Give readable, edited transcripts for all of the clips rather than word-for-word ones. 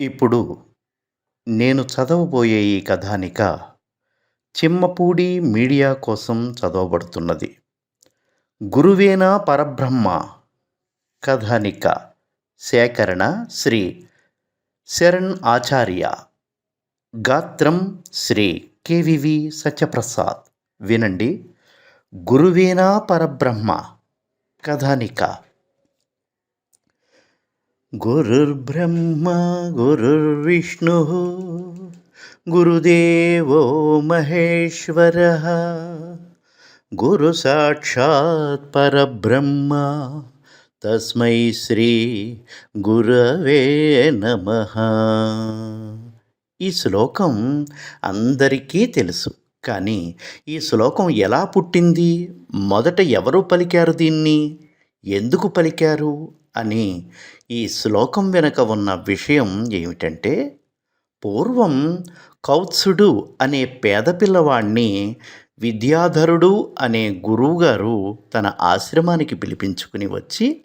ఇప్పుడు నేను చదవబోయే ఈ కథానిక చిమ్మపూడి మీడియా కోసం చదవబడుతున్నది. గురువేనా పరబ్రహ్మ కథానిక సేకరణ శ్రీ శరణ్ ఆచార్య. గాత్రం శ్రీ కెవివి సత్యప్రసాద్. వినండి. గురువేనా పరబ్రహ్మ కథానిక. గురుర్బ్రహ్మ గురుర్విష్ణు గురుదేవో మహేశ్వరః గురు సాక్షాత్ పరబ్రహ్మ తస్మై శ్రీ గురవే నమః. ఈ శ్లోకం అందరికీ తెలుసు. కానీ ఈ శ్లోకం ఎలా పుట్టింది, మొదట ఎవరు పలికారు దీన్ని, ఎందుకు పలికారు అని ఈ శ్లోకం వెనుక ఉన్న విషయం ఏమిటంటే, పూర్వం కౌత్సుడు అనే పేద పిల్లవాణ్ణి విద్యాధరుడు అనే గురువుగారు తన ఆశ్రమానికి పిలిపించుకుని వచ్చి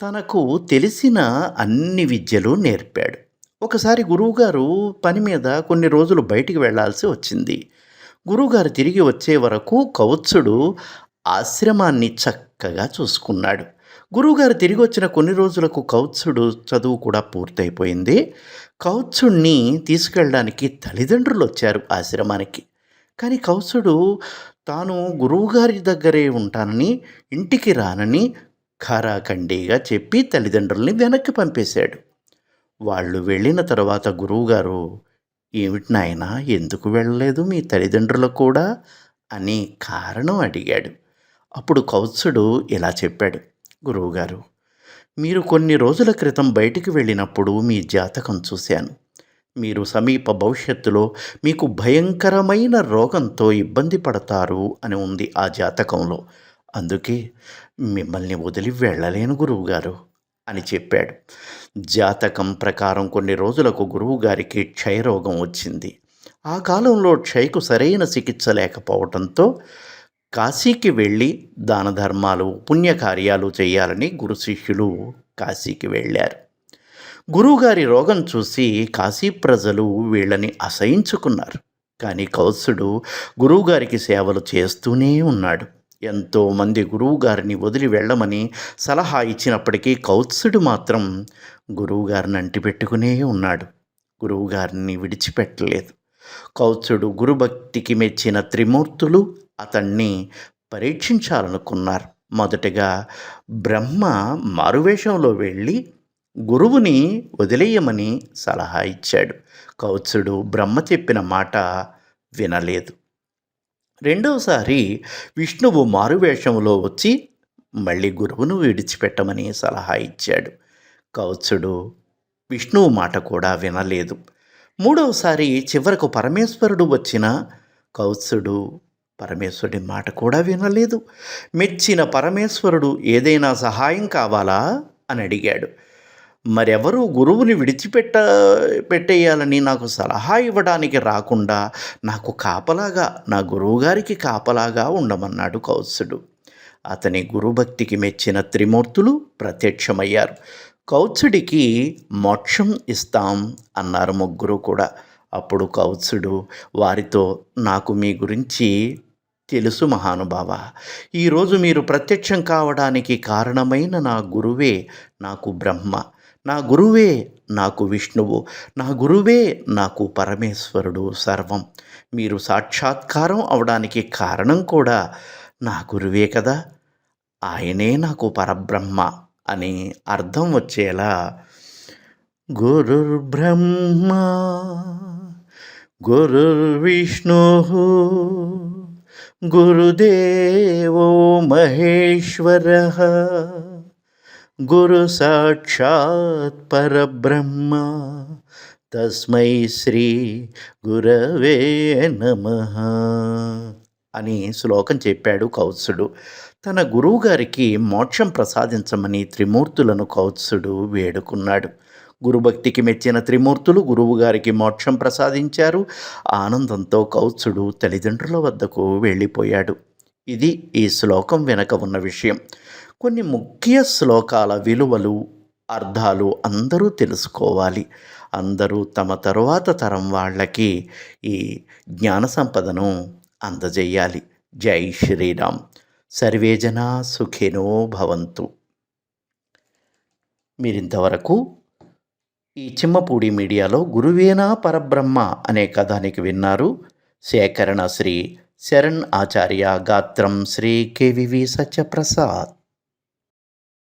తనకు తెలిసిన అన్ని విద్యలు నేర్పాడు. ఒకసారి గురువుగారు పని మీద కొన్ని రోజులు బయటికి వెళ్ళాల్సి వచ్చింది. గురువుగారు తిరిగి వచ్చే వరకు కౌత్సుడు ఆశ్రమాన్ని చక్కగా చూసుకున్నాడు. గురువుగారు తిరిగి వచ్చిన కొన్ని రోజులకు కౌత్సుడు చదువు కూడా పూర్తయిపోయింది. కౌత్సుడిని తీసుకెళ్ళడానికి తల్లిదండ్రులు వచ్చారు ఆశ్రమానికి. కానీ కౌత్సుడు తాను గురువుగారి దగ్గరే ఉంటానని, ఇంటికి రానని ఖరాఖండిగా చెప్పి తల్లిదండ్రుల్ని వెనక్కి పంపేశాడు. వాళ్ళు వెళ్ళిన తర్వాత గురువుగారు, "ఏమిటి నాయనా, ఎందుకు వెళ్ళలేదు మీ తల్లిదండ్రులకు కూడా?" అని కారణం అడిగాడు. అప్పుడు కౌత్సుడు ఇలా చెప్పాడు, "గురువుగారు, మీరు కొన్ని రోజుల క్రితం బయటికి వెళ్ళినప్పుడు మీ జాతకం చూశాను. మీరు సమీప భవిష్యత్తులో మీకు భయంకరమైన రోగంతో ఇబ్బంది పడతారు అని ఉంది ఆ జాతకంలో. అందుకే మిమ్మల్ని వదిలి వెళ్ళలేను గురువుగారు" అని చెప్పాడు. జాతకం ప్రకారం కొన్ని రోజులకు గురువుగారికి క్షయరోగం వచ్చింది. ఆ కాలంలో క్షయకు సరైన చికిత్స లేకపోవడంతో కాశీకి వెళ్ళి దాన ధర్మాలు, పుణ్యకార్యాలు చేయాలని గురు శిష్యులు కాశీకి వెళ్ళారు. గురువుగారి రోగం చూసి కాశీ ప్రజలు వీళ్ళని అసహించుకున్నారు. కానీ కౌత్సుడు గురువుగారికి సేవలు చేస్తూనే ఉన్నాడు. ఎంతోమంది గురువుగారిని వదిలి వెళ్ళమని సలహా ఇచ్చినప్పటికీ కౌత్సుడు మాత్రం గురువుగారిని అంటిపెట్టుకునే ఉన్నాడు. గురువుగారిని విడిచిపెట్టలేదు. కౌత్సుడు గురుభక్తికి మెచ్చిన త్రిమూర్తులు అతన్ని పరీక్షించాలనుకున్నారు. మొదటగా బ్రహ్మ మారువేషంలో వెళ్ళి గురువుని వదిలేయమని సలహా ఇచ్చాడు. కౌత్సుడు బ్రహ్మ చెప్పిన మాట వినలేదు. రెండవసారి విష్ణువు మారువేషంలో వచ్చి మళ్ళీ గురువును విడిచిపెట్టమని సలహా ఇచ్చాడు. కౌత్సుడు విష్ణువు మాట కూడా వినలేదు. మూడవసారి చివరకు పరమేశ్వరుడు వచ్చిన కౌత్సుడు పరమేశ్వరుడి మాట కూడా వినలేదు. మెచ్చిన పరమేశ్వరుడు ఏదైనా సహాయం కావాలా అని అడిగాడు. మరెవరూ గురువుని పెట్టేయాలని నాకు సలహా ఇవ్వడానికి రాకుండా నాకు కాపలాగా, నా గురువుగారికి కాపలాగా ఉండమన్నాడు కౌత్సుడు. అతని గురుభక్తికి మెచ్చిన త్రిమూర్తులు ప్రత్యక్షమయ్యారు. కౌత్సుడికి మోక్షం ఇస్తాం అన్నారు ముగ్గురు కూడా. అప్పుడు కౌత్సుడు వారితో, "నాకు మీ గురించి తెలుసు మహానుభావ. ఈరోజు మీరు ప్రత్యక్షం కావడానికి కారణమైన నా గురువే నాకు బ్రహ్మ, నా గురువే నాకు విష్ణువు, నా గురువే నాకు పరమేశ్వరుడు సర్వం. మీరు సాక్షాత్కారం అవడానికి కారణం కూడా నా గురువే కదా. ఆయనే నాకు పరబ్రహ్మ" అని అర్థం వచ్చేలా గురుర్బ్రహ్మ గురుర్విష్ణు గురుదేవో మహేశ్వరః గురు సాక్షాత్ పరబ్రహ్మ తస్మై శ్రీ గురవే నమః అని శ్లోకం చెప్పాడు కౌత్సుడు. తన గురువుగారికి మోక్షం ప్రసాదించమని త్రిమూర్తులను కౌత్సుడు వేడుకున్నాడు. గురుభక్తికి మెచ్చిన త్రిమూర్తులు గురువుగారికి మోక్షం ప్రసాదించారు. ఆనందంతో కౌత్సుడు తల్లిదండ్రుల వద్దకు వెళ్ళిపోయాడు. ఇది ఈ శ్లోకం వెనక ఉన్న విషయం. కొన్ని ముఖ్య శ్లోకాల విలువలు అర్థాలు అందరూ తెలుసుకోవాలి. అందరూ తమ తరువాత తరం వాళ్ళకి ఈ జ్ఞాన సంపదను అందజేయాలి. జై శ్రీరామ్. సర్వే జనా సుఖినో భవంతు. మీరింతవరకు ఈ చిమ్మపూడి మీడియాలో గురువేనా పరబ్రహ్మ అనే కథానికి విన్నారు. సేకరణ శ్రీ శరణ్ ఆచార్య, గాత్రం శ్రీ కేవివి సత్యప్రసాద్.